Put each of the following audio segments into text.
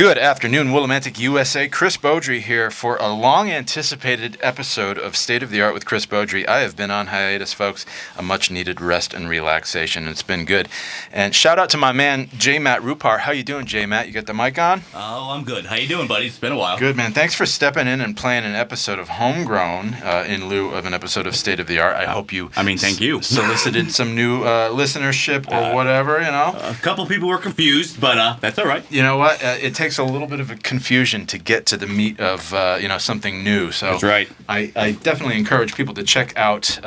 Good afternoon, Willimantic, USA. Chris Beaudry here for a long-anticipated episode of State of the Art with Chris Beaudry. I have been on hiatus, folks. A much-needed rest and relaxation. It's been good. And shout out to my man, J. Matt Rupar. How you doing, J. Matt? You got the mic on? Oh, I'm good. How you doing, buddy? It's been a while. Good, man. Thanks for stepping in and playing an episode of Homegrown in lieu of an episode of State of the Art. I hope you... thank you. ...solicited some new listenership or whatever, you know? A couple people were confused, but that's all right. You know what? It takes a little bit of a confusion to get to the meat of something new. So that's right. I definitely encourage people to check out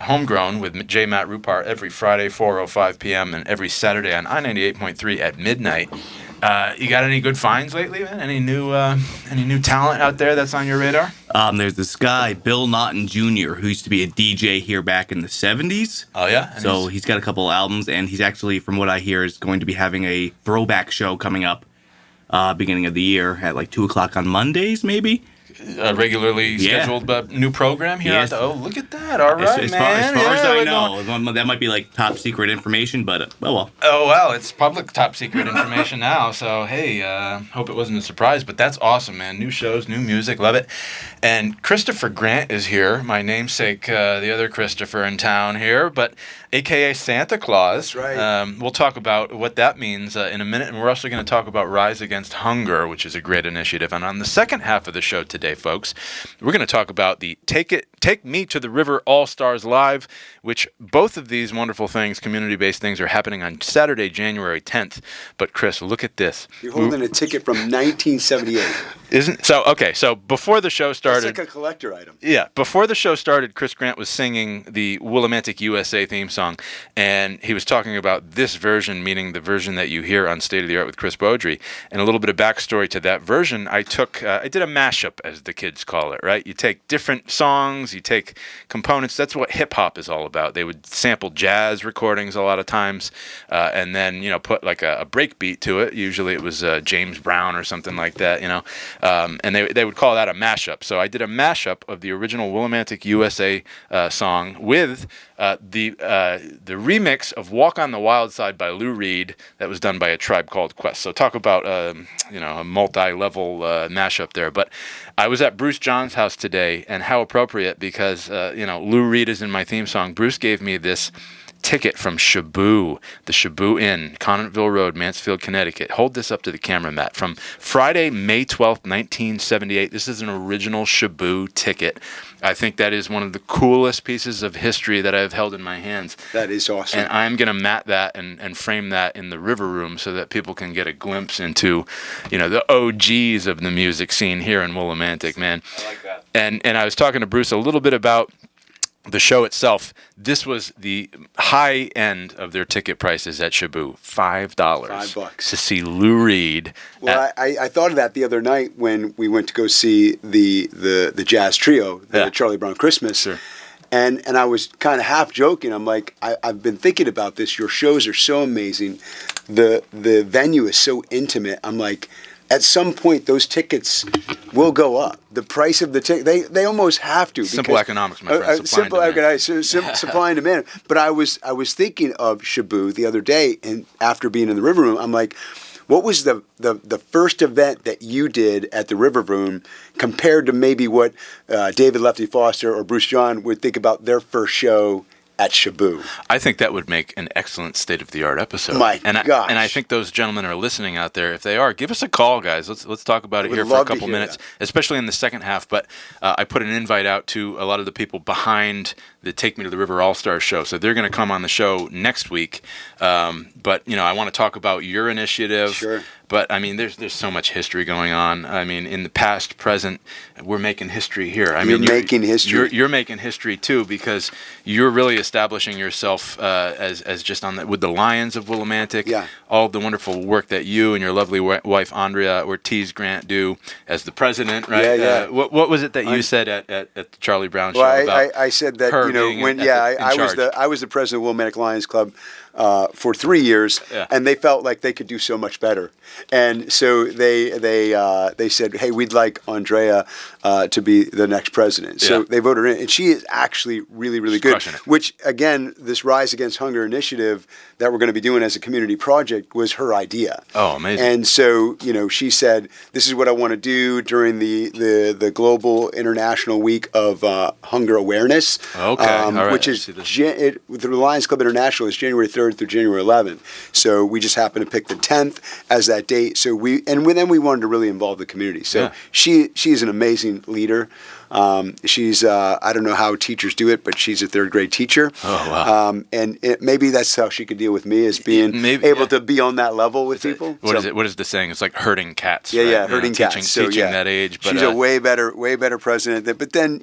Homegrown with J. Matt Rupar every Friday, 4:05 p.m. and every Saturday on I-98.3 at midnight. You got any good finds lately, man? Any new talent out there that's on your radar? There's this guy, Bill Naughton Jr., who used to be a DJ here back in the 70s. Oh, yeah? And so he's got a couple albums, and he's actually, from what I hear, is going to be having a throwback show coming up beginning of the year at like 2 o'clock on Mondays, maybe? A regularly scheduled new program here? Yes. Oh, look at that. All right, as man. Far as I know. That might be like top secret information, but oh well. Oh, well, it's public top secret information now. So, hey, hope it wasn't a surprise. But that's awesome, man. New shows, new music. Love it. And Christopher Grant is here, my namesake, the other Christopher in town here, but a.k.a. Santa Claus. That's right. We'll talk about what that means in a minute. And we're also going to talk about Rise Against Hunger, which is a great initiative. And on the second half of the show today, folks, we're going to talk about the Take Me to the River All-Stars Live, which both of these wonderful things, community-based things, are happening on Saturday, January 10th. But, Chris, look at this. You're holding a ticket from 1978. So before the show started... It's like a collector item. Yeah, before the show started, Chris Grant was singing the Willimantic USA theme song, and he was talking about this version, meaning the version that you hear on State of the Art with Chris Beaudry. And a little bit of backstory to that version, I did a mashup, as the kids call it, right? You take different songs, you take components. That's what hip-hop is all about. They would sample jazz recordings a lot of times, and then, put like a break beat to it. Usually it was James Brown or something like that, and they would call that a mashup. So I did a mashup of the original Willimantic USA song with the remix of Walk on the Wild Side by Lou Reed that was done by A Tribe Called Quest. So talk about a multi-level mashup there. But I was at Bruce John's house today, and how appropriate, because Lou Reed is in my theme song. Bruce gave me this ticket from Shaboo, the Shaboo Inn, Conantville Road, Mansfield, Connecticut. Hold this up to the camera, Matt. From Friday, May 12th, 1978. This is an original Shaboo ticket. I think that is one of the coolest pieces of history that I've held in my hands. That is awesome. And I'm going to mat that and frame that in the River Room so that people can get a glimpse into, the OGs of the music scene here in Willimantic, man. I like that. And I was talking to Bruce a little bit about the show itself. This was the high end of their ticket prices at Shaboo, $5. $5 to see Lou Reed. Well, I thought of that the other night when we went to go see the jazz trio, the Charlie Brown Christmas. Sure. And I was kind of half joking. I'm like, I've been thinking about this. Your shows are so amazing. The venue is so intimate. I'm like, at some point, those tickets will go up. The price of the ticket, they almost have to. Simple economics, my friend. Supply and demand. But I was thinking of Shaboo the other day, and after being in the River Room, I'm like, what was the first event that you did at the River Room compared to maybe what David Lefty Foster or Bruce John would think about their first show at Shaboo? I think that would make an excellent state-of-the-art episode. Gosh. And I think those gentlemen are listening out there. If they are, give us a call, guys. Let's talk about it here for a couple minutes, especially in the second half. But I put an invite out to a lot of the people behind the Take Me to the River All-Stars show. So they're going to come on the show next week. But, I want to talk about your initiative. Sure. But, there's so much history going on. In the past, present, we're making history here. You're making history. You're making history, too, because you're really establishing yourself as just with the Lions of Willimantic. Yeah. All the wonderful work that you and your lovely wife, Andrea Ortiz Grant, do as the president, right? Yeah. What was it that you said at the Charlie Brown show? Well, about I said that, her being when I I was the president of Willimantic Lions Club for 3 years, Yeah. and they felt like they could do so much better. And so they said, hey, we'd like Andrea to be the next president. So Yeah. they voted her in, and she is actually really, really She's good. crushing it. Which, again, this Rise Against Hunger initiative that we're going to be doing as a community project was her idea. Oh, amazing. And so, she said, this is what I want to do during the Global International Week of Hunger Awareness. Okay, all right, Which I is, see this. the Lions Club International is January 3rd through January 11th. So we just happened to pick the 10th as that date. So then we wanted to really involve the community. So Yeah. she's an amazing leader. She's I don't know how teachers do it, but she's a third grade teacher. Oh, wow. And maybe that's how she could deal with me, as being Maybe, able yeah. to be on that level with people. What is it? What is the saying? It's like herding cats. Yeah, right? yeah, You know, herding teaching, cats. So teaching yeah, that age. But, she's a way better president. But then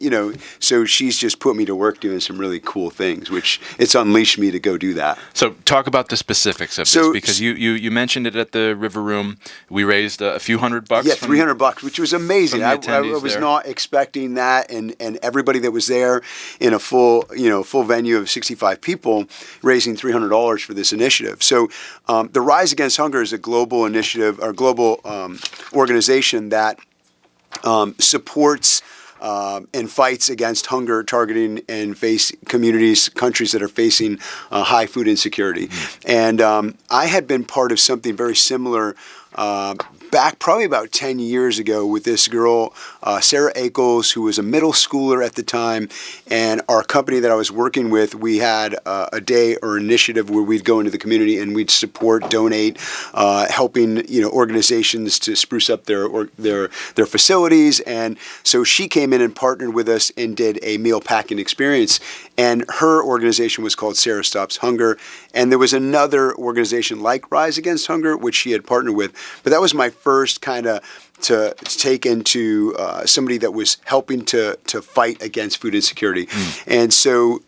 so she's just put me to work doing some really cool things, which it's unleashed me to go do that. So talk about the specifics of So- this, because you mentioned it at the River Room. We raised a few $100. Yeah, from- $300, which was amazing. from the I attendees was there. not expecting that, and everybody that was there in a full venue of 65 people, raising $300 for this initiative. So, the Rise Against Hunger is a global initiative or global organization that supports and fights against hunger, targeting and face countries that are facing high food insecurity. And I had been part of something very similar back probably about 10 years ago with this girl, Sarah Ackles, who was a middle schooler at the time. And our company that I was working with, we had a day or initiative where we'd go into the community and we'd support, donate, helping organizations to spruce up their facilities. And so she came in and partnered with us and did a meal packing experience. And her organization was called Sarah Stops Hunger. And there was another organization like Rise Against Hunger, which she had partnered with. But that was my first kind of to take into somebody that was helping to fight against food insecurity. And so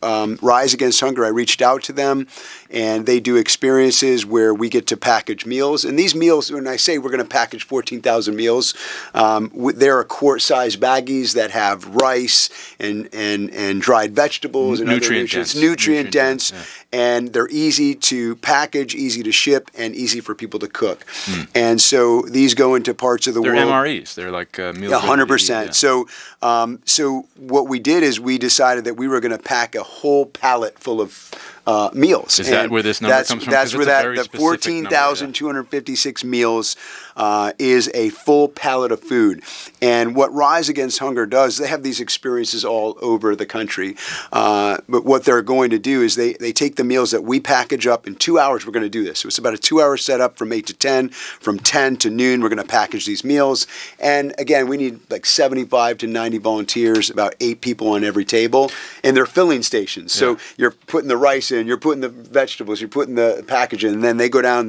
Rise Against Hunger, I reached out to them, and they do experiences where we get to package meals. And these meals, when I say we're going to package 14,000 meals, there are quart-sized baggies that have rice and dried vegetables and Nutrient other nutrients, dense. nutrient dense, Yeah. and they're easy to package, easy to ship, and easy for people to cook. And so these go into parts of the They're world. MREs. They're like meals. Yeah, 100%. ready to eat, So what we did is we decided that we were going to pack a whole pallet full of meals. Is that And where this number that's, comes from? That's 'Cause where it's a that very the specific number, 14,256 meals is a full pallet of food. And what Rise Against Hunger does, they have these experiences all over the country. But what they're going to do is they take the meals that we package up in 2 hours. We're going to do this. So it's about a 2-hour setup from 8 to 10. From 10 to noon, we're going to package these meals. And again, we need like 75 to 90 volunteers, about 8 people on every table. And they're filling stations. So Yeah. you're putting the rice in, you're putting the vegetables, you're putting the package in, and then they go down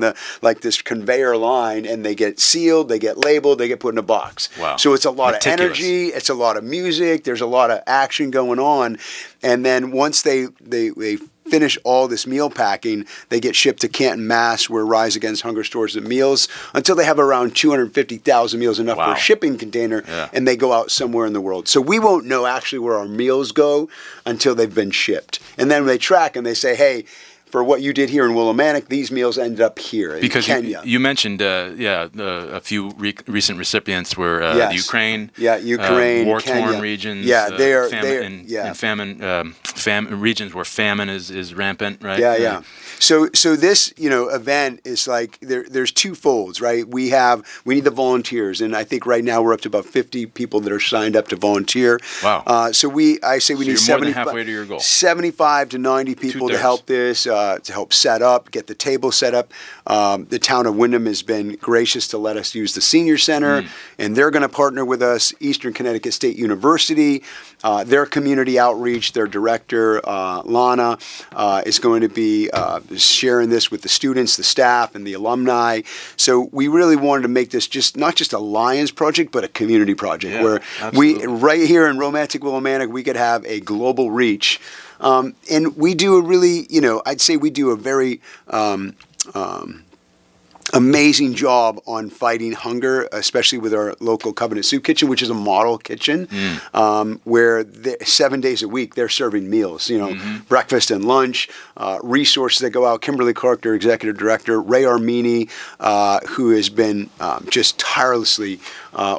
this conveyor line, and they get sealed, they get labeled, they get put in a box. Wow. So it's a lot Meticulous. of energy, it's a lot of music, there's a lot of action going on. And then once they finish all this meal packing, they get shipped to Canton, Mass, where Rise Against Hunger stores the meals until they have around 250,000 meals, enough for Wow. a shipping container, Yeah. and they go out somewhere in the world. So we won't know actually where our meals go until they've been shipped. And then they track and they say, hey, for what you did here in Willimantic, these meals ended up here in Because Kenya. you mentioned, a few recent recipients were Yes. Ukraine, Ukraine, war-torn Kenya. regions, Yeah, they are. famine, Yeah. and famine regions where famine is rampant, right? Yeah. So this event is like there's two folds, right? We need the volunteers, and I think right now we're up to about 50 people that are signed up to volunteer. Wow. So I say we need you're more 70, than halfway to your goal. 75 to 90 people to 2/3. help this, to help set up, get the table set up. The town of Windham has been gracious to let us use the senior center, and they're going to partner with us. Eastern Connecticut State University, their community outreach, their director, Lana, is going to be sharing this with the students, the staff, and the alumni. So we really wanted to make this not just a Lions project, but a community project where absolutely. right here in Romantic Willimantic, we could have a global reach. And we do a really, I'd say we do a very amazing job on fighting hunger, especially with our local Covenant Soup Kitchen, which is a model kitchen, where 7 days a week they're serving meals, breakfast and lunch, resources that go out. Kimberly Clark, their executive director, Ray Armini, who has been just tirelessly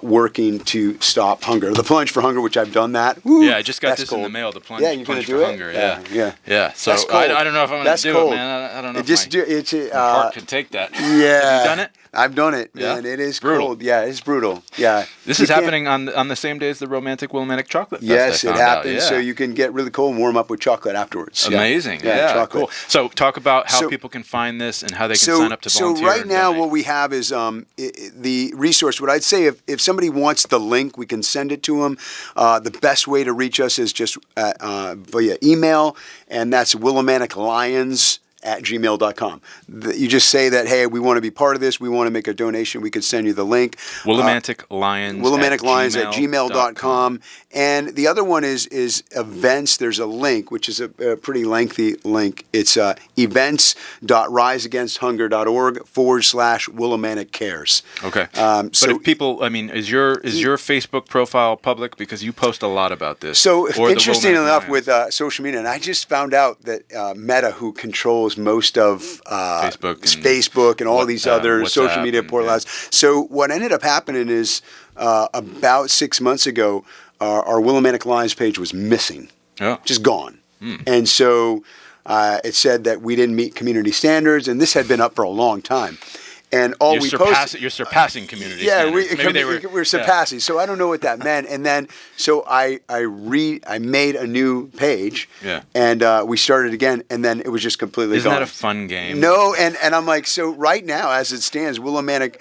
working to stop hunger. The Plunge for Hunger, which I've done that. Woo, yeah, I just got this cold. in the mail. The Plunge, Yeah, you're plunge gonna for do it? Hunger. Yeah. So That's cold. I don't know if I'm going That's to do cold. it, man. I don't know. Just do if it's my heart can take that. Yeah. Have you done it? I've done it, Yeah? man. It is Brutal. cold. Yeah, it's brutal. Yeah. This You is can't- happening on the same day as the Romantic Willimantic Chocolate Fest. Yes, I it found out. happens. Yeah. So you can get really cold and warm up with chocolate afterwards. Yeah. Amazing. Yeah, chocolate. cool. So talk about how So- people can find this and how they can sign up to So volunteer. right and now, donate. what we have is the resource. What I'd say, if somebody wants the link, we can send it to them. The best way to reach us is just via email, and that's willimanticlions@gmail.com. You just say that, hey, we want to be part of this. We want to make a donation. We could send you the link. Willimantic Lions. willimanticlions@gmail.com. And the other one is events. There's a link, which is a pretty lengthy link. It's events.riseagainsthunger.org/Willimantic Cares. Okay. So but if people, I mean, is your Facebook profile public, because you post a lot about this? So Or the interesting Willimantic enough Lions? with social media, and I just found out that Meta, who controls most of Facebook and all these other social WhatsApp media and- portals. So what ended up happening is about 6 months ago, our Willimantic Lions page was missing, Oh. just gone. And so it said that we didn't meet community standards, and this had been up for a long time. And all we posted. You're surpassing community Yeah, standards. Maybe they were we're surpassing. So I don't know what that meant. And then, so I made a new page. Yeah. And we started again, and then it was just completely Isn't gone. that a fun game? No, and I'm like, so right now, as it stands, Willimantic,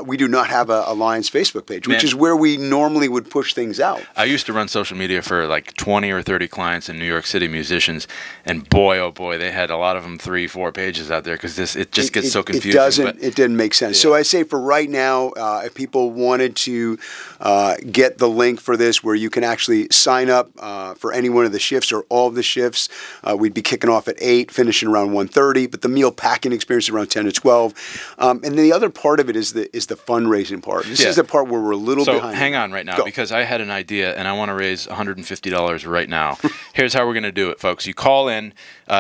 we do not have a Lions Facebook page, which Man. is where we normally would push things out. I used to run social media for like 20 or 30 clients in New York City, musicians, and boy, oh boy, they had a lot of them 3-4 pages out there because it just gets so confusing. It didn't make sense. So I say for right now, if people wanted to get the link for this, where you can actually sign up for any one of the shifts or all of the shifts, we'd be kicking off at 8, finishing around 1:30. But the meal packing experience is around 10 to 12. And then the other part of it is the fundraising part. This is the part where we're a little behind. So hang on right now, Go. because I had an idea and I want to raise $150 right now. Here's how we're going to do it, folks. You call in.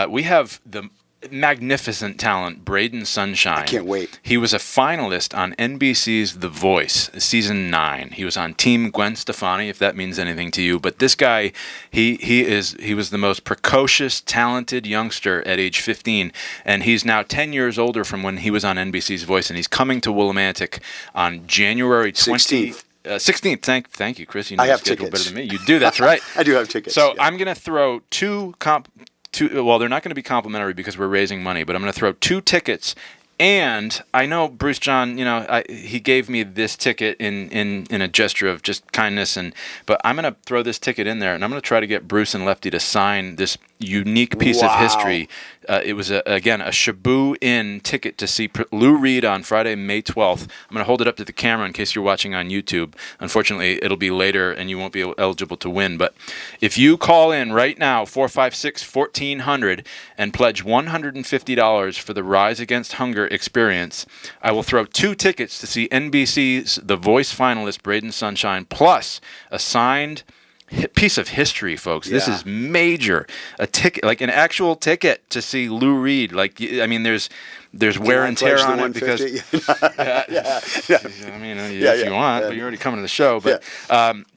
We have the magnificent talent, Braden Sunshine. I can't wait. He was a finalist on NBC's The Voice, season 9. He was on Team Gwen Stefani, if that means anything to you. But this guy, he was the most precocious, talented youngster at age 15, and he's now 10 years older from when he was on NBC's Voice, and he's coming to Willimantic on January 16th. 16th. Thank you, Chris. You know I the have schedule tickets. better than me. You do. That's right. I do have tickets. So yeah. I'm going to throw two, well, they're not going to be complimentary because we're raising money, but I'm going to throw 2 tickets. And I know Bruce John, he gave me this ticket in a gesture of just kindness, but I'm going to throw this ticket in there, and I'm going to try to get Bruce and Lefty to sign this unique piece of history. It was, again, a Shaboo Inn ticket to see Lou Reed on Friday, May 12th. I'm going to hold it up to the camera in case you're watching on YouTube. Unfortunately, it'll be later, and you won't be eligible to win. But if you call in right now, 456-1400, and pledge $150 for the Rise Against Hunger experience, I will throw 2 tickets to see NBC's The Voice finalist, Braden Sunshine, plus a signed piece of history, folks. This Yeah. is major. A ticket, like an actual ticket to see Lou Reed. Like, I mean, there's wear and tear on it because. I mean, if you want, but you're already coming to the show. But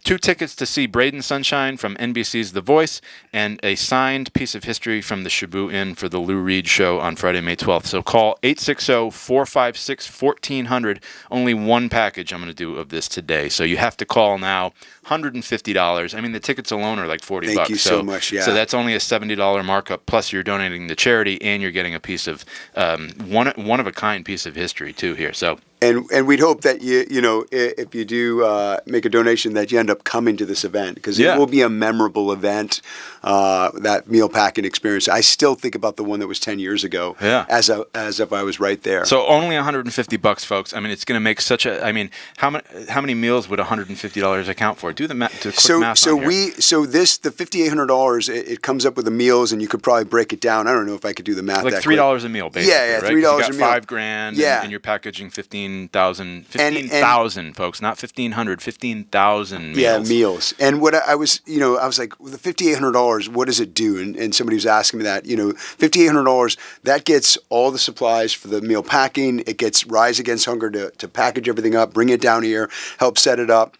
2 tickets to see Braden Sunshine from NBC's The Voice, and a signed piece of history from the Shaboo Inn for the Lou Reed show on Friday, May 12th. So call 860-456-1400. Only 1 package I'm going to do of this today. So you have to call now. $150. I mean, the tickets alone are like $40. Thank you so much, yeah. So that's only a $70 markup. Plus, you're donating to charity, and you're getting a piece of one of a kind piece of history too here. So And we'd hope that if you do make a donation, that you end up coming to this event, because it will be a memorable event. That meal packing experience. I still think about the one that was 10 years ago. As if I was right there. So only $150, folks. I mean, it's going to make such a. I mean, how many meals would $150 account for? Do the math. The quick math on here. The $5,800. It comes up with the meals, and you could probably break it down. I don't know if I could do the math. Like that $3 a meal, basically. Yeah, right? $3 got a meal. $5,000. And you're packaging 15,000, folks, not 1,500, 15,000 meals. Yeah, meals. And what I was like, well, the $5,800. What does it do? And somebody was asking me that. $5,800. That gets all the supplies for the meal packing. It gets Rise Against Hunger to package everything up, bring it down here, help set it up.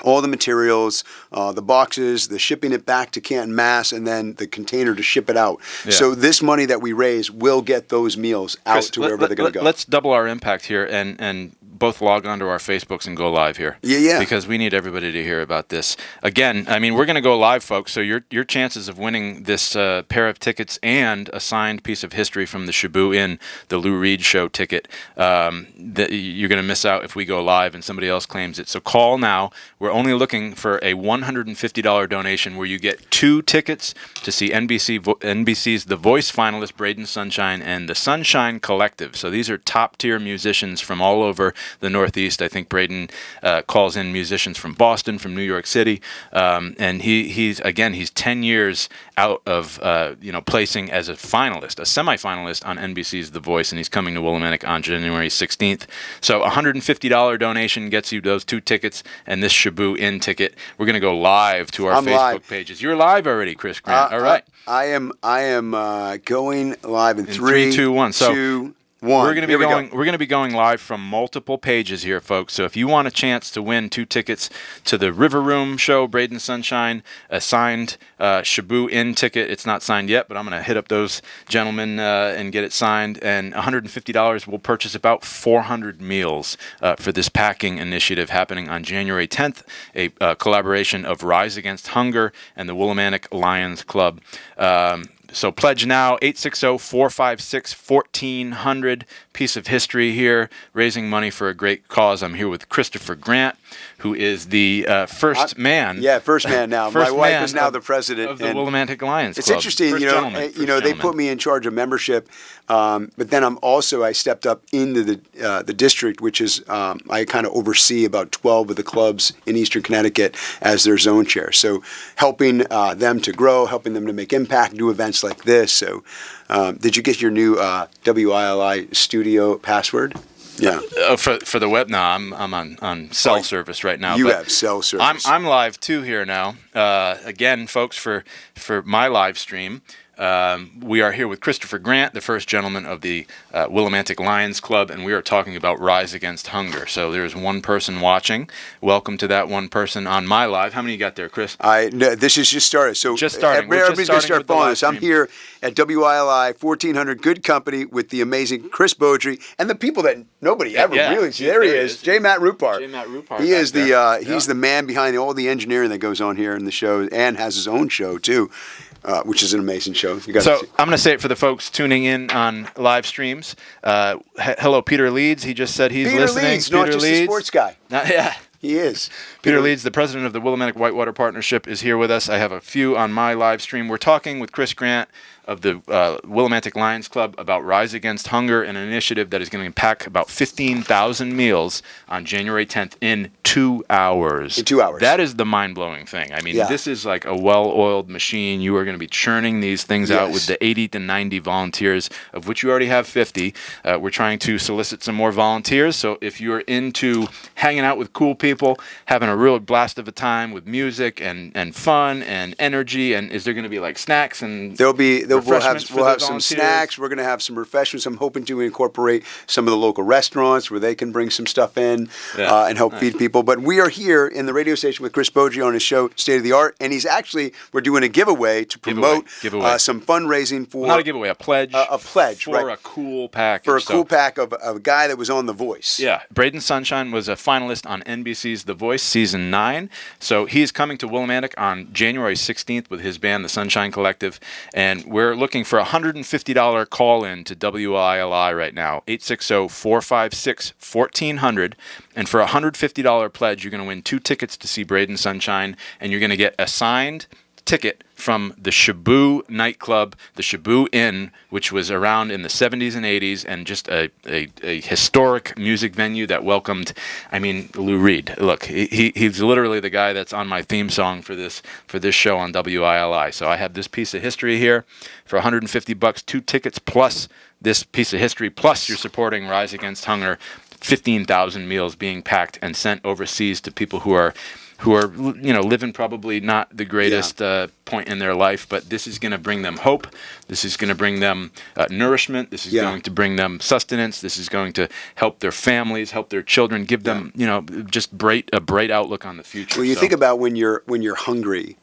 All the materials, the boxes, the shipping it back to Canton, Mass, and then the container to ship it out. Yeah. So this money that we raise will get those meals out to wherever they're going to go. Let's double our impact here and both log onto our Facebooks and go live here. Yeah. Because we need everybody to hear about this. Again, I mean, we're going to go live, folks, so your chances of winning this pair of tickets and a signed piece of history from the Shaboo Inn, the Lou Reed Show ticket, you're going to miss out if we go live and somebody else claims it. So call now. We're only looking for a $150 donation where you get 2 tickets to see NBC's The Voice finalist Braden Sunshine and the Sunshine Collective. So these are top-tier musicians from all over the Northeast. I think Braden calls in musicians from Boston, from New York City, and he's 10 years out of placing as a finalist, a semifinalist on NBC's The Voice, and he's coming to Willimantic on January 16th. So a $150 donation gets you those 2 tickets and this Shaboo Inn ticket. We're going to go live to our Facebook pages. You're live already, Chris Grant. All right. I am going live in 3, 2, 1. So 2, 1. We're going to be going live from multiple pages here, folks. So if you want a chance to win 2 tickets to the River Room show, Braden Sunshine, a signed Shaboo Inn ticket. It's not signed yet, but I'm going to hit up those gentlemen and get it signed. And $150 will purchase about 400 meals for this packing initiative happening on January 10th, a collaboration of Rise Against Hunger and the Willimantic Lions Club. So pledge now, 860-456-1400. Piece of history here, raising money for a great cause. I'm here with Christopher Grant, who is the first man. Yeah, first man now. My wife is now the president of the Willimantic Lions Club. It's interesting, they put me in charge of membership, but then I stepped up into the district, which is I kind of oversee about 12 of the clubs in Eastern Connecticut as their zone chair. So helping them to grow, helping them to make impact, do events like this. So did you get your new WILI studio password? Yeah. For the web, no, I'm on cell service right now. You have cell service. I'm live too here now. Again, folks, for my live stream, we are here with Christopher Grant, the first gentleman of the Willimantic Lions Club, and we are talking about Rise Against Hunger. So there's one person watching. Welcome to that one person on my live. How many you got there, Chris? This is just started. So just starting. Everybody's going to start following us. I'm here at WILI 1400, good company with the amazing Chris Beaudry and the people that nobody ever really sees. There he is, J. Matt Rupart. He is he's the man behind all the engineering that goes on here in the show, and has his own show too. Which is an amazing show. I'm going to say it for the folks tuning in on live streams. Hello, Peter Leeds. He just said he's listening. Leeds, Peter Leeds, not just a sports guy. Yeah. He is. Peter Leeds, the president of the Willimantic Whitewater Partnership, is here with us. I have a few on my live stream. We're talking with Chris Grant of the Willimantic Lions Club about Rise Against Hunger, an initiative that is going to pack about 15,000 meals on January 10th in 2 hours. In 2 hours. That is the mind-blowing thing. I mean, This is like a well-oiled machine. You are going to be churning these things out with the 80 to 90 volunteers, of which you already have 50. We're trying to solicit some more volunteers, so if you're into hanging out with cool people, having a real blast of a time with music and fun and energy, and is there going to be like snacks and we'll have some snacks. We're going to have some refreshments. I'm hoping to incorporate some of the local restaurants where they can bring some stuff in and help feed people. But we are here in the radio station with Chris Beaudry on his show State of the Art, and we're doing a giveaway to promote some fundraising for not a giveaway, a pledge. A pledge for a cool package. For a cool pack of a guy that was on The Voice. Yeah, Braden Sunshine was a finalist on NBC's The Voice Season 9. So he's coming to Willimantic on January 16th with his band, the Sunshine Collective, and we're we're looking for a $150 call-in to WILI right now, 860-456-1400. And for a $150 pledge, you're going to win 2 tickets to see Braden Sunshine, and you're going to get a signed ticket from the Shaboo nightclub, the Shaboo Inn, which was around in the 70s and 80s, and just a historic music venue that welcomed, Lou Reed. Look, he's literally the guy that's on my theme song for this show on WILI. So I have this piece of history here for $150, 2 tickets plus this piece of history, plus you're supporting Rise Against Hunger, 15,000 meals being packed and sent overseas to people who are living probably not the greatest point in their life, but this is going to bring them hope. This is going to bring them nourishment. This is going to bring them sustenance. This is going to help their families, help their children, give them, just a bright outlook on the future. Well, you think about when you're hungry.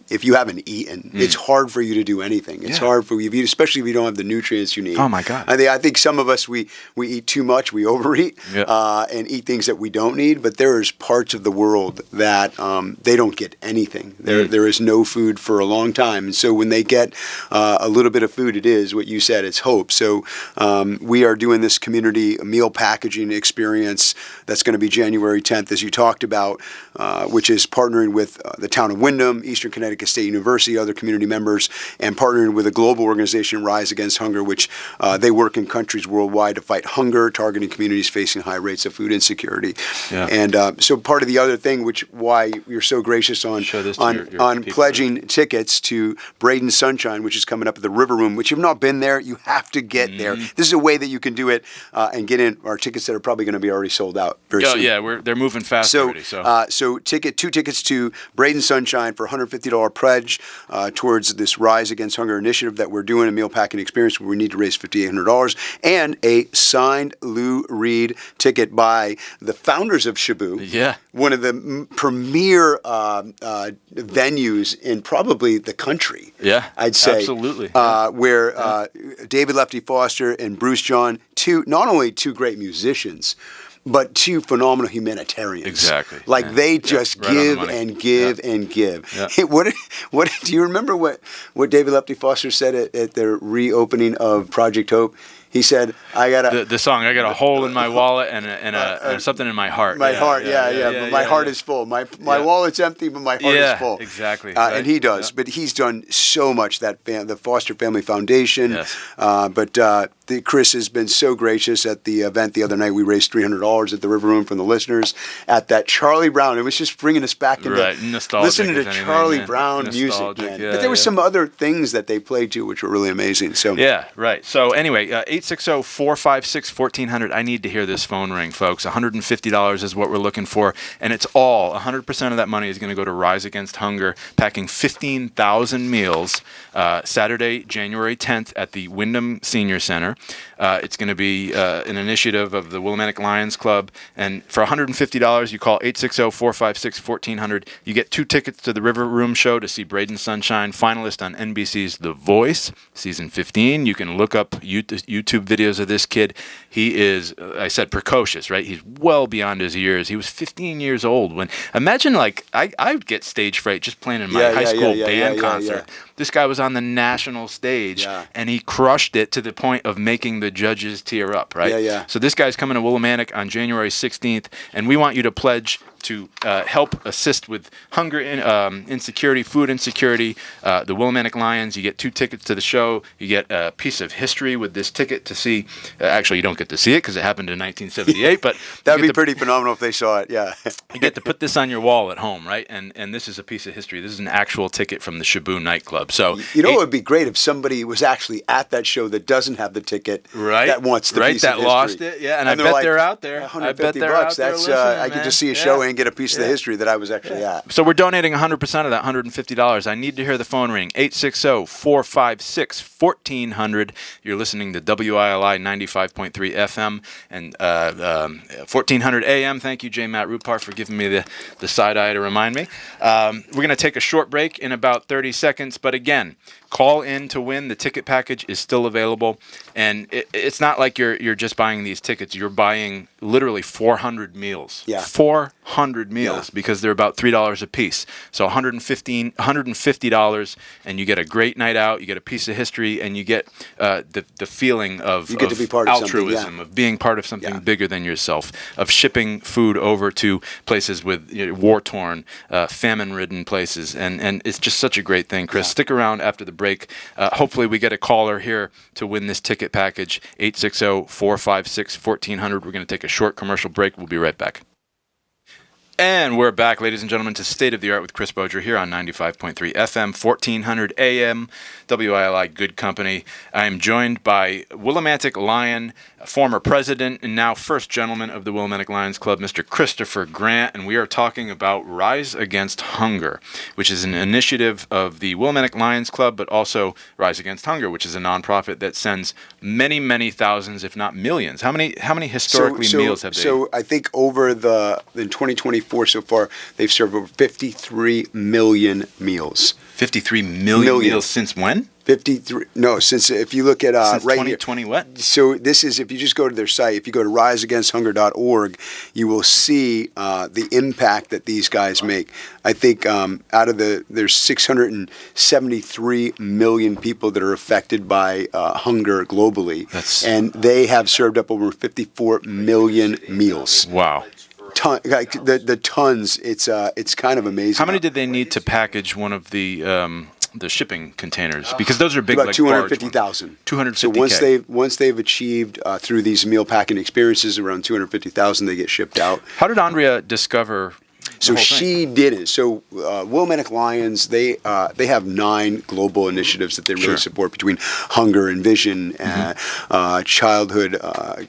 If you haven't eaten, it's hard for you to do anything. It's hard for you, especially if you don't have the nutrients you need. Oh my God! I think some of us we eat too much, we overeat, and eat things that we don't need. But there's parts of the world that they don't get anything. There is no food for a long time, and so when they get a little bit of food, it is what you said. It's hope. So we are doing this community meal packaging experience that's going to be January 10th, as you talked about, which is partnering with the town of Windham, Eastern Connecticut State University, other community members, and partnering with a global organization, Rise Against Hunger, which they work in countries worldwide to fight hunger, targeting communities facing high rates of food insecurity. Yeah. And so part of the other thing, why you're so gracious on pledging tickets to Braden Sunshine, which is coming up at the River Room, which you've not been there, you have to get there. This is a way that you can do it and get in our tickets that are probably going to be already sold out very soon. Yeah, they're moving fast already. So 2 tickets to Braden Sunshine for $150 pledge towards this Rise Against Hunger initiative that we're doing, a meal packing experience where we need to raise $5,800, and a signed Lou Reed ticket by the founders of Shaboo. Yeah. One of the premier venues in probably the country. Yeah, I'd say. Absolutely. Where David Lefty Foster and Bruce John, not only two great musicians, but 2 phenomenal humanitarians. Exactly. They just give and give and give. Yeah. Hey, what do you remember what David Lefty Foster said at the reopening of Project Hope? He said, "I got the song. I got a hole in my wallet and something in my heart. My heart, but my heart is full. My wallet's empty, but my heart is full. Exactly. And he does, but he's done so much. The Foster Family Foundation. Yes. But Chris has been so gracious at the event the other night. We raised $300 at the River Room from the listeners at that Charlie Brown. It was just bringing us back into listening to Charlie Brown music. Man. But there were some other things that they played too, which were really amazing. So right. So anyway, 860-456-1400. I need to hear this phone ring, folks. $150 is what we're looking for, and it's 100% of that money is going to go to Rise Against Hunger, packing 15,000 meals Saturday, January 10th at the Windham Senior Center. It's going to be an initiative of the Willimantic Lions Club, and for $150, you call 860-456-1400. You get 2 tickets to the River Room show to see Braden Sunshine, finalist on NBC's The Voice, season 15. You can look up YouTube videos of this kid. He is, I said, precocious, right? He's well beyond his years. He was 15 years old when, imagine I would get stage fright just playing in my high school band concert. This guy was on the national stage, and he crushed it to the point of making the judges tear up, right? So this guy's coming to Willimantic on January 16th, and we want you to pledge to help assist with hunger, insecurity, food insecurity. The Willimantic Lions, you get 2 tickets to the show. You get a piece of history with this ticket to see. Actually, you don't get to see it because it happened in 1978, but that would be pretty phenomenal if they saw it, You get to put this on your wall at home, right? And this is a piece of history. This is an actual ticket from the Shaboo nightclub. So it would be great if somebody was actually at that show that doesn't have the ticket, that wants the piece of history. Lost it, and I bet they're out there. I bet they're out there. That's I could just see a show and get a piece of the history that I was actually at. So we're donating 100% of that $150. I need to hear the phone ring. 860-456-1400. You're listening to WILI 95.3 FM and 1400 AM. Thank you, J. Matt Rupar, for giving me the side eye to remind me. We're going to take a short break in about 30 seconds, but again, call in to win. The ticket package is still available, and it's not like you're just buying these tickets. You're buying literally 400 meals. 400 100 meals because they're about $3 a piece. So $150, and you get a great night out, you get a piece of history, and you get the feeling of, You get to be part of something, altruism, of being part of something bigger than yourself, of shipping food over to places with war-torn, famine-ridden places. And it's just such a great thing, Chris. Stick around after the break. Hopefully we get a caller here to win this ticket package, 860-456-1400. We're going to take a short commercial break. We'll be right back. And we're back, ladies and gentlemen, to State of the Art with Chris Beaudry here on 95.3 FM, 1400 AM, WILI Good Company. I am joined by Willimantic Lion, former president and now first gentleman of the Willimantic Lions Club, Mr. Christopher Grant, and we are talking about Rise Against Hunger, which is an initiative of the Willimantic Lions Club, but also Rise Against Hunger, which is a nonprofit that sends many, many thousands, if not millions. How many historically meals have they? So I think in 2024 so far, they've served over 53 million meals. 53 million meals since when? 53. No, since if you look at since right 2020, here. what? So this is if you just go to their site. If you go to riseagainsthunger.org, you will see the impact that these guys make. I think out of there's 673 million people that are affected by hunger globally, and they have served up over 54 million meals. Wow. The tons. It's kind of amazing. How many did they need to package one of the shipping containers? Because those are big, about like 250,000. 250,000. So once they've achieved through these meal packing experiences around 250,000, they get shipped out. How did Andrea discover? So she didn't. So Willimantic Lions, they have 9 global initiatives that they really support between hunger and vision, childhood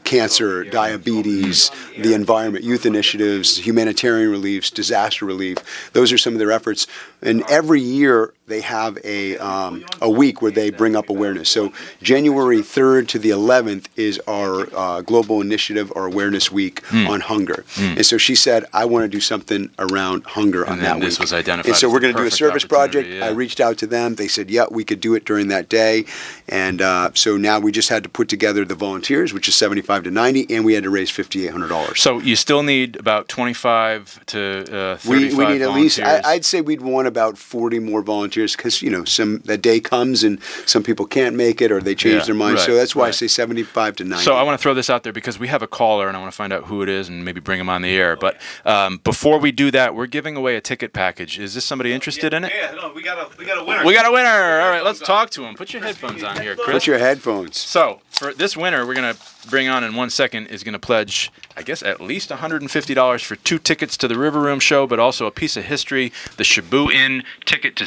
cancer, diabetes, the environment, youth initiatives, humanitarian reliefs, disaster relief. Those are some of their efforts. And every year they have a week where they bring up awareness. So January 3rd to the 11th is our global initiative, our awareness week on hunger. And so she said, I want to do something around hunger on that week. This was identified. And so as we're the going to do a perfect service project. opportunity, I reached out to them. They said, yeah, we could do it during that day. And so now we just had to put together the volunteers, which is 75 to 90, and we had to raise $5,800. So you still need about 25 to 35 we need at volunteers. least, I'd say we'd want about 40 more volunteers because, that day comes and some people can't make it or they change their mind. So that's why I say 75 to 90. So I want to throw this out there because we have a caller and I want to find out who it is and maybe bring him on the air. But before we do that, we're giving away a ticket package. Is this somebody interested in it? Yeah, no, we got a winner. We got a winner. All right, let's talk to him. Put your headphones on here, Chris. Put your headphones. So for this winner, we're going to bring on in 1 second is going to pledge, I guess, at least $150 for 2 tickets to the River Room show, but also a piece of history, the Shaboo Inn ticket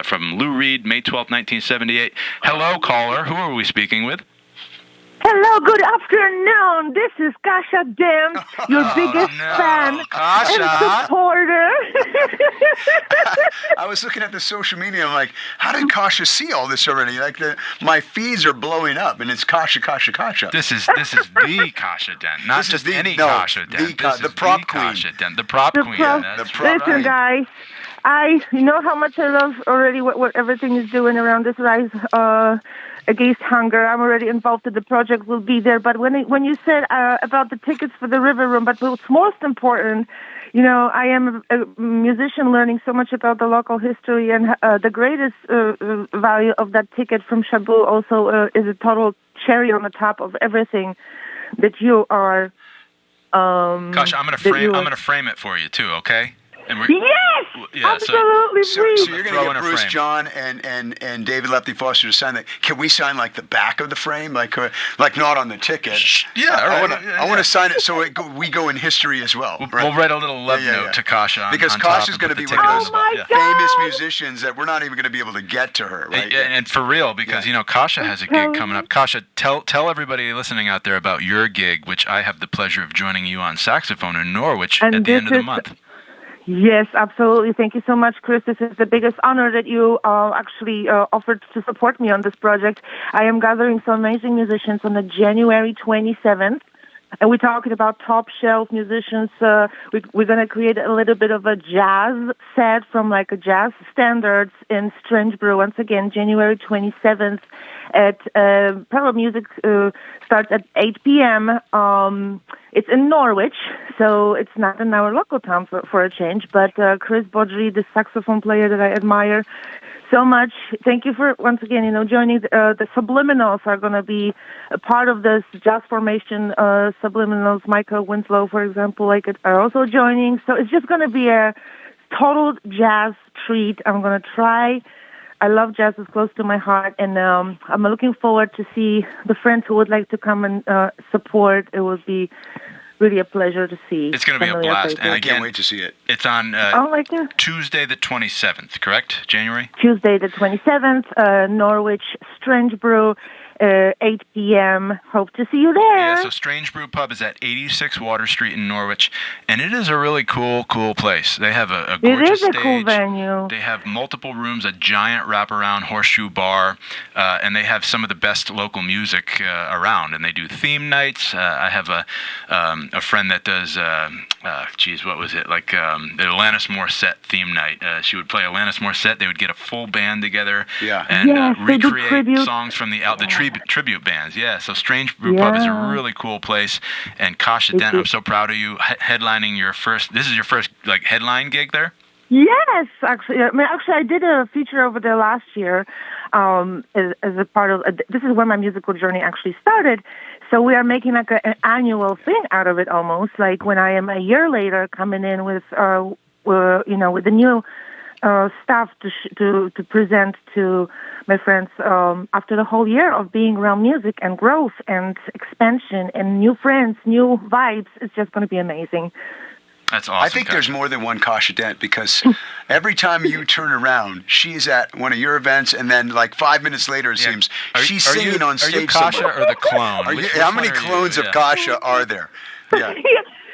from Lou Reed, May 12, 1978. Hello, caller. Who are we speaking with? Hello, good afternoon. This is Kasha Dent, your biggest fan Kasha. and supporter. I was looking at the social media. I'm like, how did Kasha see all this already? Like my feeds are blowing up, and it's Kasha. This is the Kasha Dent, not just any Kasha Dent. The prop queen. Kasha Dent, the prop queen. Listen, guys, you know how much I love already what everything is doing around this Rise Against Hunger. I'm already involved in the project. We'll be there. But when you said about the tickets for the River Room, but what's most important, I am a musician learning so much about the local history, and the greatest value of that ticket from Shaboo also is a total cherry on the top of everything that you are. Gosh, I'm gonna frame it for you too. Okay. Absolutely. So you're going to get Bruce John and David Lepty Foster to sign that. Can we sign like the back of the frame, like not on the ticket? I want to sign it so we go in history as well. We'll write a little love note to Kasha. Because Kasha's going to be one of those famous musicians that we're not even going to be able to get to her. Right? And for real, because Kasha has a gig coming up. Kasha, tell everybody listening out there about your gig, which I have the pleasure of joining you on saxophone in Norwich at the end of the month. Yes, absolutely. Thank you so much, Chris. This is the biggest honor that you actually offered to support me on this project. I am gathering some amazing musicians on the January 27th And we're talking about top shelf musicians. We're going to create a little bit of a jazz set from like a jazz standards in Strange Brew. Once again, January 27th at Provo Music starts at 8 p.m. It's in Norwich, so it's not in our local town for a change. But Chris Baudry, the saxophone player that I admire so much. Thank you for, once again, joining. The Subliminals are going to be a part of this jazz formation. Subliminals, Michael Winslow, for example, are also joining. So it's just going to be a total jazz treat. I'm going to try. I love jazz. It's close to my heart. And I'm looking forward to see the friends who would like to come and support. It would be really a pleasure to see. It's going to be a blast. And I again, can't wait to see it. It's on God. Tuesday the 27th, correct? January? Tuesday the 27th, Norwich Strange Brew, 8 p.m. Hope to see you there. Yeah, so Strange Brew Pub is at 86 Water Street in Norwich, and it is a really cool place. They have a gorgeous It is a stage. cool venue. They have multiple rooms, a giant wraparound horseshoe bar, and they have some of the best local music around. And they do theme nights. I have a friend that does, what was it? Like the Alanis Morissette theme night. She would play Alanis Morissette. They would get a full band together and Yes, they do recreate tribute. songs from the tribute bands. Yeah, so Strange Brew Pub is a really cool place. And Kasia Dent, I'm so proud of you headlining your first. This is your first headline gig there. Yes, actually, I did a feature over there last year as a part of. This is where my musical journey actually started. So we are making like an annual thing out of it, almost like when I am a year later coming in with with the new stuff to present to my friends after the whole year of being around music and growth and expansion and new friends, new vibes. It's just going to be amazing. That's awesome. I think there's more than one Kasia Dent because every time you turn around, she's at one of your events, and then 5 minutes later, it seems she's singing on stage. Are you Kasia somewhere. or the clone? How many clones of Kasia are there? Yeah.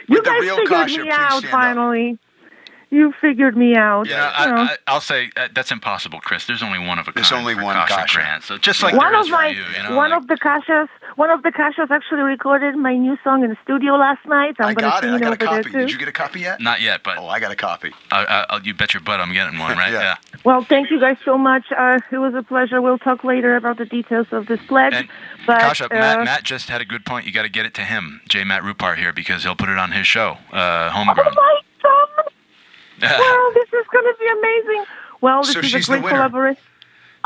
You With the guys real figured Kasia, me please out stand up. finally. You figured me out. I'll say that's impossible, Chris. There's only one of a kind. There's only for one Kasia Kasia. Grant. So just like One there of is my for you, one of the Kasias actually recorded my new song in the studio last night. I'm I going to got it. sing I it got a over there copy. too. Did you get a copy yet? Not yet, but Oh, I got a copy. you bet your butt I'm getting one, right? Yeah. Well, thank you guys so much. It was a pleasure. We'll talk later about the details of this pledge. And but Kasia, Matt just had a good point. You got to get it to him, J. Matt Rupart here, because he'll put it on his show, Homegrown. oh my God! Wow, this is going to be amazing. Well, this So is she's a the great winner. collaboration.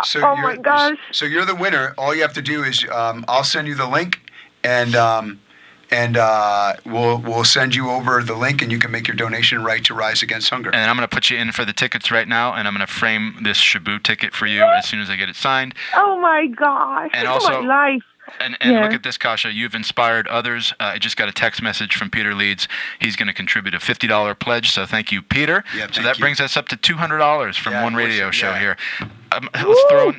So Oh my gosh. So you're the winner. All you have to do is I'll send you the link, and we'll send you over the link, and you can make your donation right to Rise Against Hunger. And I'm going to put you in for the tickets right now, and I'm going to frame this Shaboo ticket for you as soon as I get it signed. Oh my gosh! And Look at also- my life. And Yeah. look at this, Kasia. You've inspired others. I just got a text message from Peter Leeds. He's going to contribute a $50 pledge. So thank you, Peter. Yeah, so thank that you. brings us up to $200 from Yeah, one radio show yeah. here.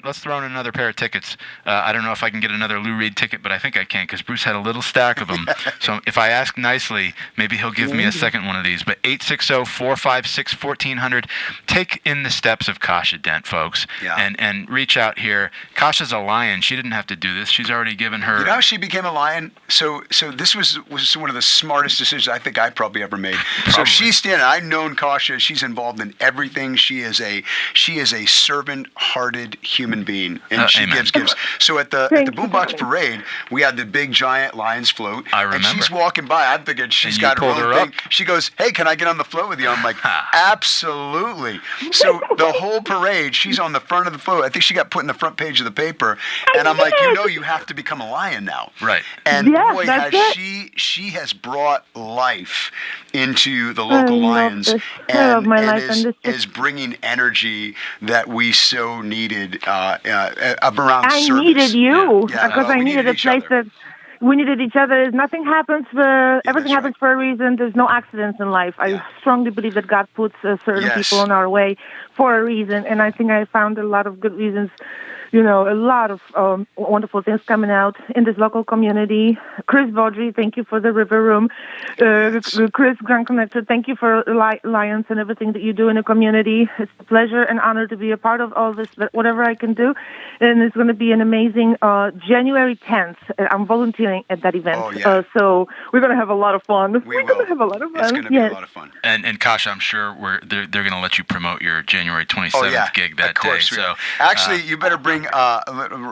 Let's throw in another pair of tickets. I don't know if I can get another Lou Reed ticket, but I think I can because Bruce had a little stack of them. So if I ask nicely, maybe he'll give me a second one of these. But 860-456-1400. Take in the steps of Kasia Dent, folks, Yeah. and reach out here. Kasia's a lion. She didn't have to do this. She's already given her. You know how she became a lion? So this was one of the smartest decisions I think I probably ever made. So Probably. she's standing. I've known Kasia. She's involved in everything. She is a servant-hearted human being, and she amen. gives. So at the Thank you. Boombox Parade, we had the big giant Lions float. I And remember. she's walking by. I'm thinking she's And you got her pulled own her thing. up? She goes, "Hey, can I get on the float with you?" I'm like, "Absolutely." So the whole parade, she's on the front of the float. I think she got put in the front page of the paper, and I'm like, did. you have to become a lion now. Right. And Yeah, boy, that's has it. she has brought life into the local love Lions, this. I love my life, is, and this is bringing energy that we so needed around I service. needed you Yeah, because well, I we needed a each place other. that we needed each other. Nothing happens for everything that's happens for a reason. There's no accidents in life. Yeah. I strongly believe that God puts certain Yes. people in our way for a reason, and I think I found a lot of good reasons a lot of wonderful things coming out in this local community. Chris Baudry, thank you for the River Room. Chris Grand Connector, thank you for Lions and everything that you do in the community. It's a pleasure and honor to be a part of all this, whatever I can do. And it's going to be an amazing January 10th. I'm volunteering at that event. Oh, yeah. So we're going to have a lot of fun. We're going to have a lot of fun. It's going to be a lot of fun. And Kasha, I'm sure they're going to let you promote your January 27th gig that of course, day. So actually, you better bring.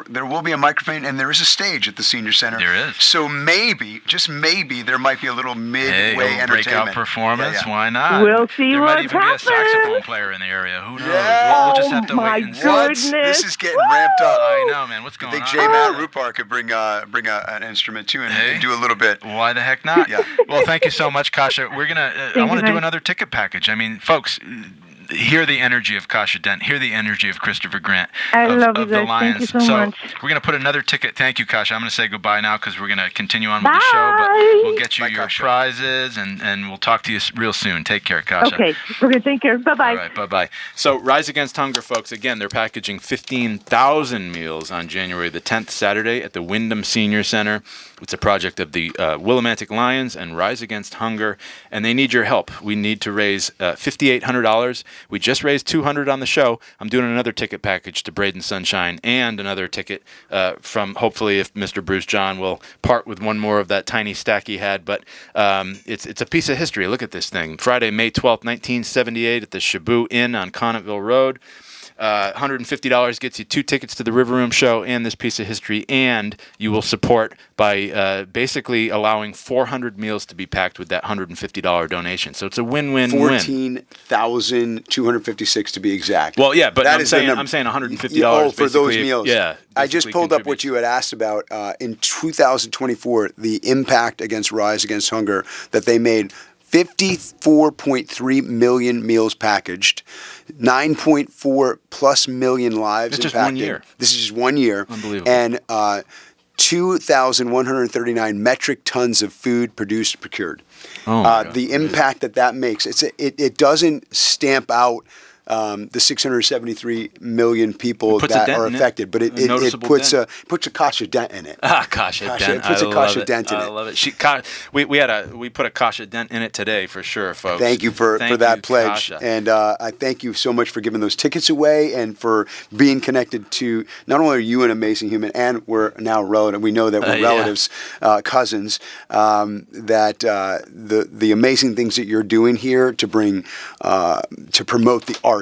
There will be a microphone, and there is a stage at the Senior Center. There is. So maybe, just maybe, there might be a little midway entertainment. Breakout performance. Yeah. Why not? We'll see there what might even happens. be a saxophone player in the area. Who knows? Yeah. We'll just have to my wait and see. goodness. This is getting ramped up. I know, man. What's I going think on? J. Matt Rupar could bring an instrument too and do a little bit. Why the heck not? Yeah. Well, thank you so much, Kasha. We're gonna. I want to do another ticket package. I mean, folks, hear the energy of Kasha Dent. Hear the energy of Christopher Grant. I of, love of you the guys. Lions. Thank you so much. We're gonna put another ticket. Thank you, Kasha. I'm gonna say goodbye now because we're gonna continue on with Bye. the show. But we'll get you Bye, your Kasha. prizes and we'll talk to you real soon. Take care, Kasha. Okay, take care. Bye-bye. All right, bye-bye. So Rise Against Hunger, folks, again, they're packaging 15,000 meals on January the 10th, Saturday, at the Wyndham Senior Center. It's a project of the Willimantic Lions and Rise Against Hunger, and they need your help. We need to raise $5,800. We just raised $200 on the show. I'm doing another ticket package to Braden Sunshine and another ticket from, hopefully, if Mr. Bruce John will part with one more of that tiny stack he had. But it's a piece of history. Look at this thing. Friday, May 12th, 1978 at the Shaboo Inn on Connetville Road. $150 gets you 2 tickets to the River Room show and this piece of history, and you will support by basically allowing 400 meals to be packed with that $150 donation. So it's a win-win-win. 14,256 to be exact. Well, yeah, but That I'm is the saying number. $150 Oh, for those basically, meals. Yeah. I just basically pulled up what contributes. you had asked about. In 2024, the impact against Rise Against Hunger that they made 54.3 million meals packaged, 9.4 plus million lives That's just impacted. 1 year. This is just 1 year. Unbelievable. And 2,139 metric tons of food produced, procured. Oh my God. The impact that makes, it doesn't stamp out the 673 million people Puts a that dent are in it. affected, but it noticeable puts dent. a Kasha dent in it. Kasha Kasha, Dent. it puts I a love Kasha it. dent in I it. love it. We put a Kasha Dent in it today for sure, folks. Thank you for Thank that you, pledge, Kasha. and I thank you so much for giving those tickets away and for being connected to. Not only are you an amazing human, and we're now relative. We know that we're Yeah. relatives, cousins. That the amazing things that you're doing here to bring to promote the arts.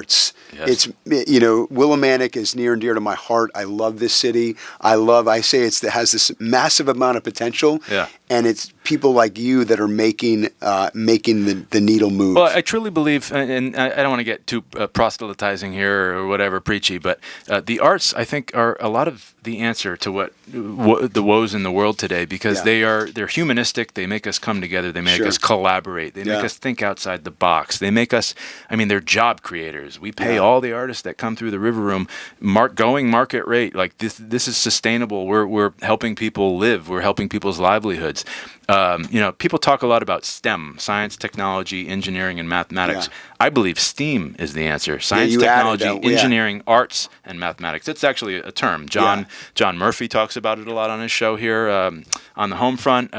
Yes. It's Willimantic is near and dear to my heart. I love this city. I say it has this massive amount of potential. Yeah. And it's people like you that are making the needle move. Well, I truly believe, and I don't want to get too proselytizing here or whatever, preachy, but the arts, I think, are a lot of the answer to what the woes in the world today, because Yeah. they're humanistic. They make us come together. They make Sure. us collaborate. They make Yeah. us think outside the box. They make us, they're job creators. We pay all the artists that come through the River Room going market rate. Like this is sustainable. We're helping people live. We're helping people's livelihoods. People talk a lot about STEM, science, technology, engineering, and mathematics. Yeah. I believe STEAM is the answer. Science, you added technology, that, yeah. engineering, arts, and mathematics. It's actually a term. John Murphy talks about it a lot on his show here on the home front.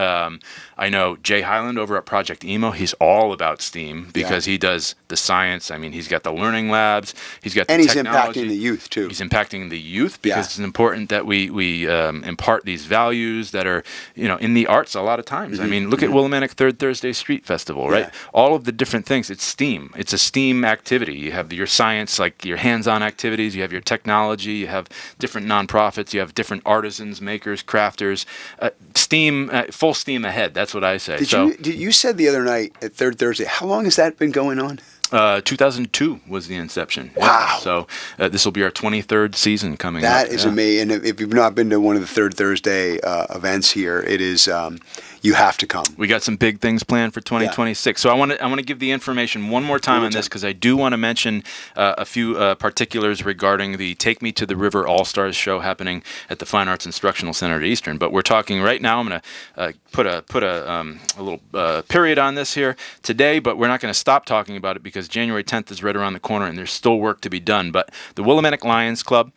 I know Jay Highland over at Project Emo. He's all about STEAM because he does the science. He's got the learning labs. He's got and the he's technology. impacting the youth too. He's impacting the youth because Yeah. it's important that we impart these values that are, in the arts a lot of times. Look at Willimantic Third Thursday Street Festival, right? Yeah. All of the different things. It's STEAM. It's a STEAM activity. You have your science, like your hands-on activities. You have your technology. You have different nonprofits. You have different artisans, makers, crafters. STEAM, full steam ahead. That's what I say. You said the other night at Third Thursday, how long has that been going on? 2002 was the inception. Wow. Yeah. So this will be our 23rd season coming up. That is amazing. And if you've not been to one of the Third Thursday events here, it is you have to come. We got some big things planned for 2026. So I want to give the information one more time on this, because I do want to mention a few particulars regarding the Take Me to the River All-Stars show happening at the Fine Arts Instructional Center at Eastern. But we're talking right now. I'm going to put a little period on this here today, but we're not going to stop talking about it because because January 10th is right around the corner and there's still work to be done. But the Willimantic Lions Club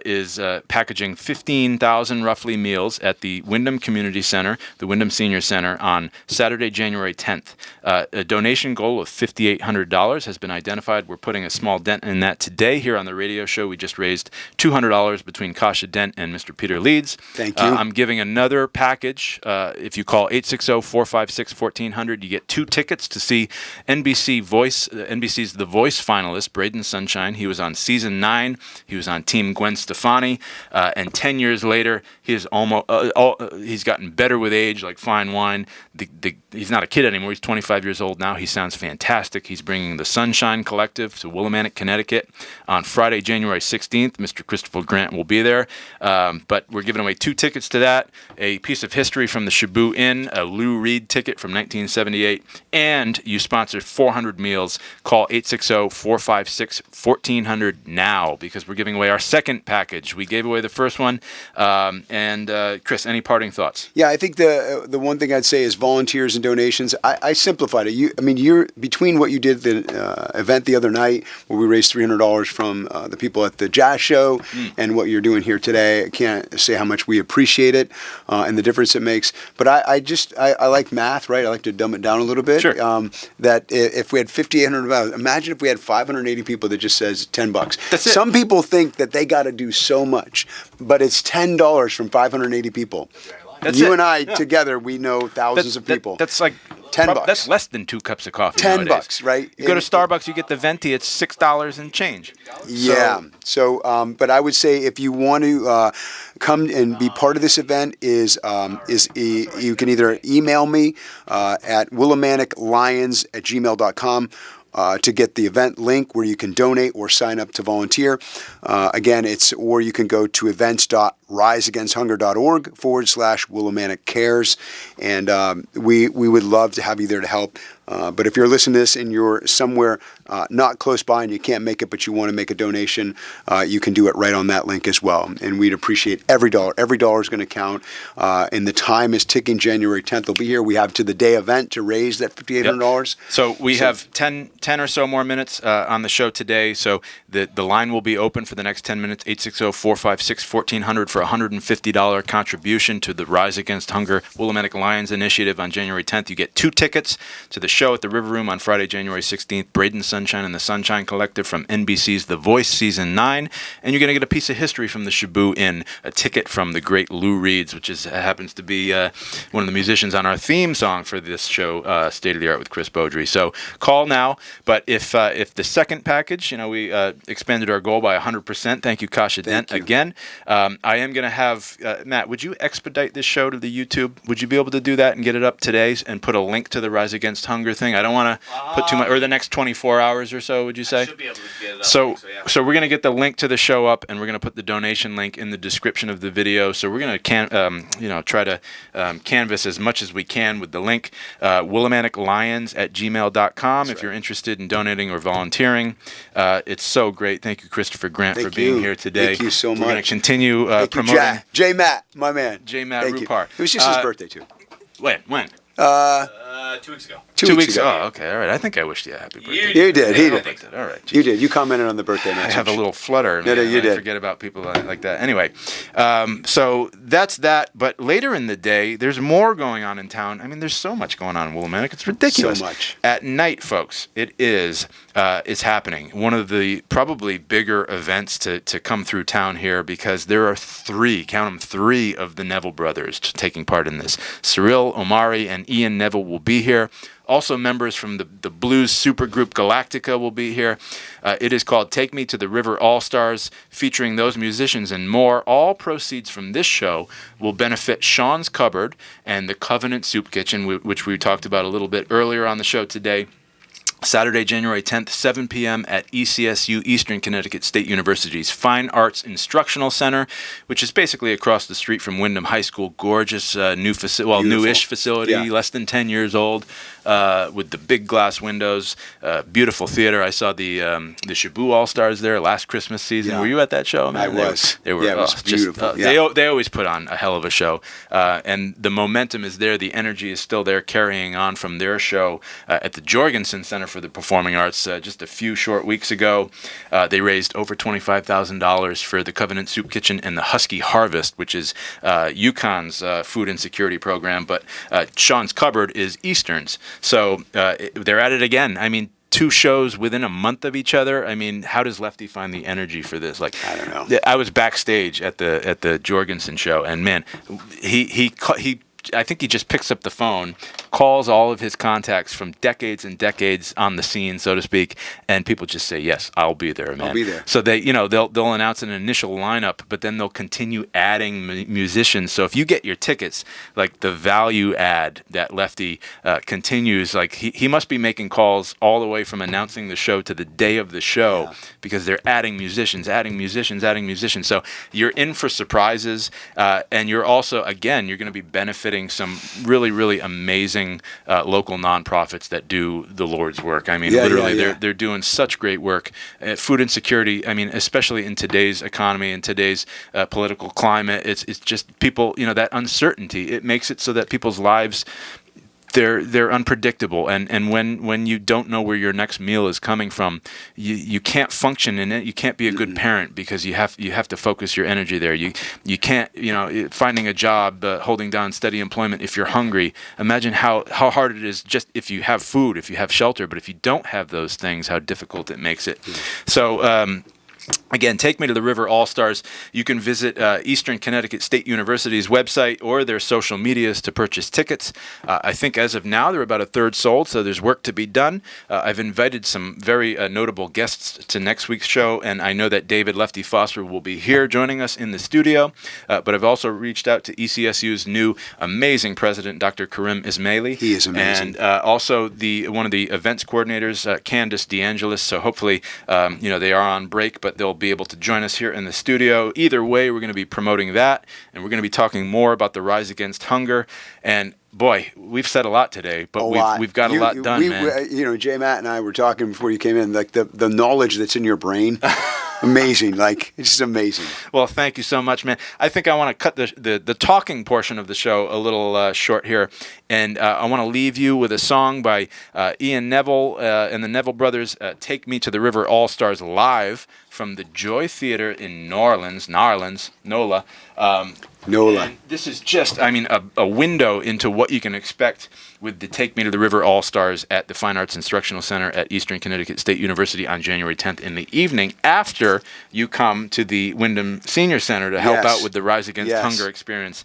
is packaging 15,000 roughly meals at the Wyndham Community Center, the Wyndham Senior Center, on Saturday, January 10th. A donation goal of $5,800 has been identified. We're putting a small dent in that today here on the radio show. We just raised $200 between Kasha Dent and Mr. Peter Leeds. Thank you. I'm giving another package. If you call 860-456-1400, you get 2 tickets to see NBC's The Voice finalist, Braden Sunshine. He was on season 9. He was on Team Gwen Stefani, and 10 years later, he's gotten better with age, like fine wine. He's not a kid anymore. He's 25 years old now. He sounds fantastic. He's bringing the Sunshine Collective to Willimantic, Connecticut on Friday, January 16th. Mr. Christopher Grant will be there, but we're giving away 2 tickets to that, a piece of history from the Shaboo Inn, a Lou Reed ticket from 1978, and you sponsor 400 meals. Call 860-456-1400 now, because we're giving away our second package. We gave away the first one. And Chris, any parting thoughts? Yeah, I think the one thing I'd say is volunteers and donations. I simplified it. You're between what you did the event the other night, where we raised $300 from the people at the jazz show, and what you're doing here today. I can't say how much we appreciate it and the difference it makes. But I like math, right? I like to dumb it down a little bit. Sure. That if we had 5,800, imagine if we had 580 people that just says $10. That's it. Some people think that they got to do so much, but it's $10 from 580 people. That's you it. and I together, we know thousands of people. That's like $10. That's less than 2 cups of coffee. $10, nowadays. right? You go to Starbucks, you get the venti. It's $6 and change. Yeah. So, but I would say if you want to come and be part of this event, you can either email me at willimanticlions@gmail.com. To get the event link where you can donate or sign up to volunteer. Again, or you can go to events.riseagainsthunger.org/Willimantic Cares. And we would love to have you there to help. But if you're listening to this and you're somewhere not close by and you can't make it, but you want to make a donation, you can do it right on that link as well. And we'd appreciate every dollar. Every dollar is going to count. And the time is ticking. January 10th will be here. We have to the day event to raise that $5,800. Yep. So we have 10 or so more minutes on the show today. So the line will be open for the next 10 minutes. 860-456-1400 for a $150 contribution to the Rise Against Hunger Willimantic Lions Initiative on January 10th. You get 2 tickets to the show at the River Room on Friday, January 16th. Braden Sunshine and the Sunshine Collective from NBC's The Voice Season 9. And you're going to get a piece of history from the Shaboo Inn, a ticket from the great Lou Reeds, which happens to be one of the musicians on our theme song for this show, State of the Art with Chris Beaudry. So call now. But if the second package, we expanded our goal by 100%. Thank you, Kasha Dent, again. I am going to have, Matt, would you expedite this show to the YouTube? Would you be able to do that and get it up today and put a link to the Rise Against Hunger thing? I don't want to put too much, or the next 24 hours or so, would you say? I should be able to get it up. So we're going to get the link to the show up, and we're going to put the donation link in the description of the video. So we're going to try to canvas as much as we can with the link. willimanticlions@gmail.com if you're interested in donating or volunteering. It's so great. Thank you, Christopher Grant, for being here today. Thank you so much. We're going to continue promoting. J. Matt, my man. J. Matt Thank Rupar. You. It was just his birthday, too. When? 2 weeks ago. 2 weeks ago. Oh, okay. All right. I think I wished you a happy birthday. You did. He did. All right. You did. You commented on the birthday I message. have a little flutter. No, you did. I forget about people like that. Anyway, so that's that. But later in the day, there's more going on in town. I mean, there's so much going on in Willimantic. It's ridiculous. So much. At night, folks, it's happening. One of the probably bigger events to come through town here, because there are 3 of the Neville brothers taking part in this. Cyril Omari and Ian Neville will be here. Also, members from the blues supergroup Galactica will be here. It is called Take Me to the River All-Stars, featuring those musicians and more. All proceeds from this show will benefit Sean's Cupboard and the Covenant Soup Kitchen, which we talked about a little bit earlier on the show today. Saturday, January 10th, 7 p.m. at ECSU, Eastern Connecticut State University's Fine Arts Instructional Center, which is basically across the street from Wyndham High School. Gorgeous newish facility, less than 10 years old. with the big glass windows, beautiful theater. I saw the Shaboo All Stars there last Christmas season. Yeah. Were you at that show, man? I was. They were Yeah, it was beautiful. Yeah. They always put on a hell of a show, and the momentum is there. The energy is still there, carrying on from their show at the Jorgensen Center for the Performing Arts just a few short weeks ago. They raised over $25,000 for the Covenant Soup Kitchen and the Husky Harvest, which is UConn's food insecurity program, but Sean's Cupboard is Eastern's. So they're at it again. I mean, 2 shows within a month of each other. I mean, how does Lefty find the energy for this? Like, I don't know. I was backstage at the Jorgensen show, and man, he I think he just picks up the phone, calls all of his contacts from decades and decades on the scene, so to speak, and people just say, "Yes, I'll be there, man." I'll be there. So they'll announce an initial lineup, but then they'll continue adding musicians. So if you get your tickets, like the value add that Lefty continues, like he must be making calls all the way from announcing the show to the day of the show, because they're adding musicians. So you're in for surprises, and you're also, again, you're going to be benefiting some really, really amazing local nonprofits that do the Lord's work. I mean, literally, they're doing such great work. Food insecurity, I mean, especially in today's economy and today's political climate, it's just people, that uncertainty, it makes it so that people's lives, they're unpredictable, and when you don't know where your next meal is coming from, you can't function in it. You can't be a good parent because you have to focus your energy there. You can't, finding a job, holding down steady employment if you're hungry. Imagine how hard it is just if you have food, if you have shelter, but if you don't have those things, how difficult it makes it. So again, Take Me to the River All-Stars. You can visit Eastern Connecticut State University's website or their social medias to purchase tickets. I think as of now, they're about a third sold, so there's work to be done. I've invited some very notable guests to next week's show, and I know that David Lefty Foster will be here joining us in the studio, but I've also reached out to ECSU's new amazing president, Dr. Karim Ismaili. He is amazing. And also one of the events coordinators, Candace DeAngelis. So hopefully, they are on break, but they'll be able to join us here in the studio. Either way, we're going to be promoting that, and we're going to be talking more about the Rise Against Hunger. And boy, we've said a lot today, but we've got a lot done, man. J. Matt and I were talking before you came in, like the knowledge that's in your brain. Amazing. Like, it's just amazing. Well, thank you so much, man. I think I want to cut the talking portion of the show a little short here, and I want to leave you with a song by Ian Neville and the Neville Brothers, Take Me to the River All-Stars live from the Joy Theater in NOLA. And this is just, a window into what you can expect with the Take Me to the River All-Stars at the Fine Arts Instructional Center at Eastern Connecticut State University on January 10th in the evening, after you come to the Wyndham Senior Center to help out with the Rise Against Hunger experience.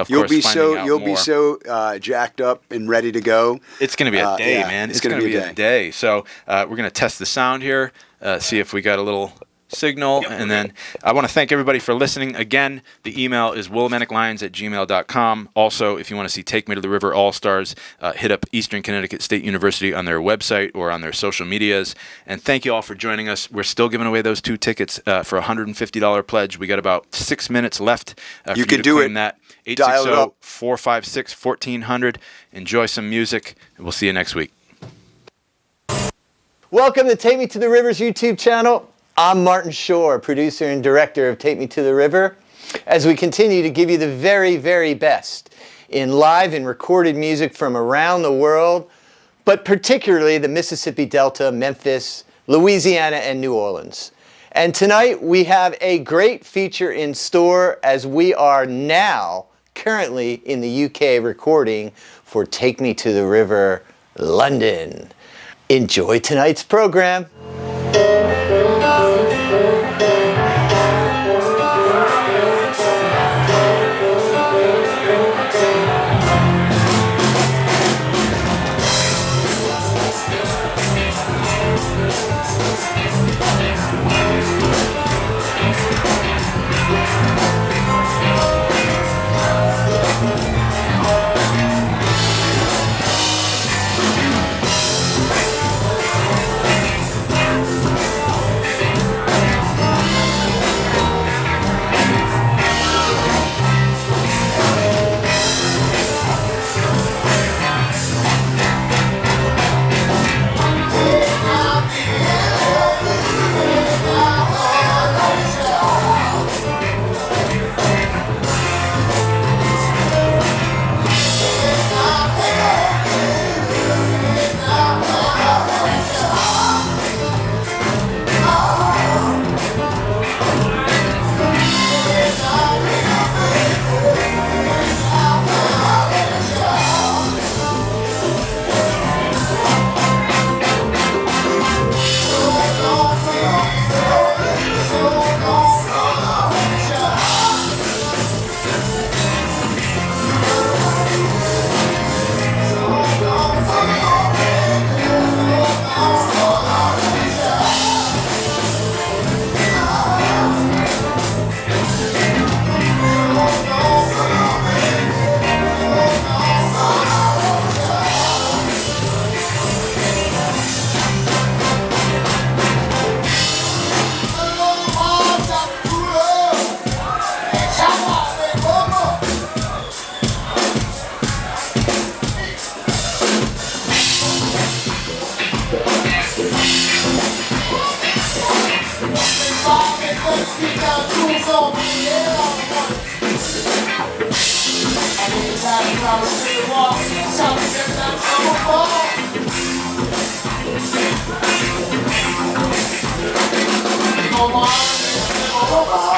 You'll be so jacked up and ready to go. It's going to be a day, man. It's going to be a day. So we're going to test the sound here, see if we got a little signal, and then I want to thank everybody for listening. Again, the email is willimanticlions@gmail.com. Also, if you want to see Take Me to the River All-Stars, hit up Eastern Connecticut State University on their website or on their social medias. And thank you all for joining us. We're still giving away those 2 tickets for a $150 pledge. We got about 6 minutes left. You can do it. That. Dial it up. 860-456-1400. Enjoy some music, and we'll see you next week. Welcome to Take Me to the River's YouTube channel. I'm Martin Shore, producer and director of Take Me to the River, as we continue to give you the very, very best in live and recorded music from around the world, but particularly the Mississippi Delta, Memphis, Louisiana, and New Orleans. And tonight we have a great feature in store, as we are now currently in the UK recording for Take Me to the River London. Enjoy tonight's program. Come on,